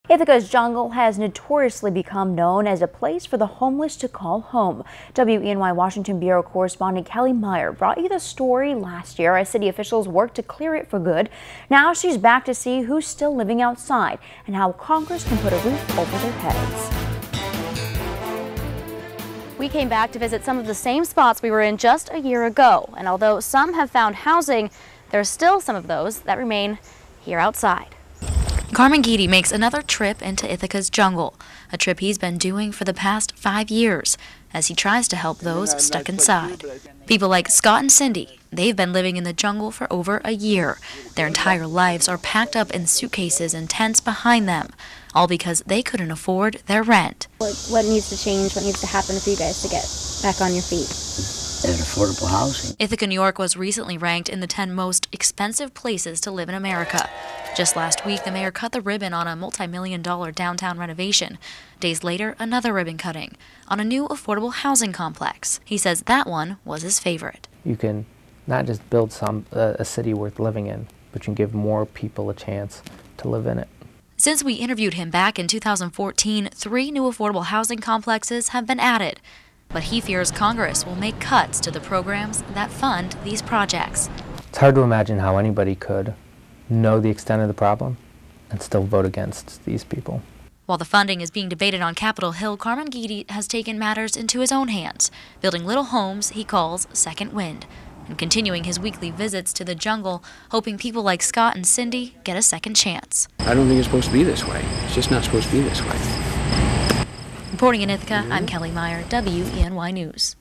Ithaca's jungle has notoriously become known as a place for the homeless to call home. WENY Washington Bureau correspondent Kellie Meyer brought you the story last year as city officials worked to clear it for good. Now she's back to see who's still living outside and how Congress can put a roof over their heads. We came back to visit some of the same spots we were in just a year ago, and although some have found housing, there's still some of those that remain here outside. Makes another trip into Ithaca's jungle, a trip he's been doing for the past 5 years as he tries to help those stuck inside. People like Scott and Cindy, they've been living in the jungle for over a year. Their entire lives are packed up in suitcases and tents behind them, all because they couldn't afford their rent. What needs to change? What needs to happen for you guys to get back on your feet? And affordable housing. Ithaca, New York was recently ranked in the 10 most expensive places to live in America. Just last week, the mayor cut the ribbon on a multi-million-dollar downtown renovation. Days later, another ribbon cutting on a new affordable housing complex. He says that one was his favorite. You can not just build a city worth living in, but you can give more people a chance to live in it. Since we interviewed him back in 2014, 3 new affordable housing complexes have been added. But he fears Congress will make cuts to the programs that fund these projects. It's hard to imagine how anybody could know the extent of the problem and still vote against these people. While the funding is being debated on Capitol Hill, has taken matters into his own hands, building little homes he calls Second Wind, and continuing his weekly visits to the jungle, hoping people like Scott and Cindy get a second chance. I don't think it's supposed to be this way. It's just not supposed to be this way. Reporting in Ithaca, I'm Kellie Meyer, WENY News.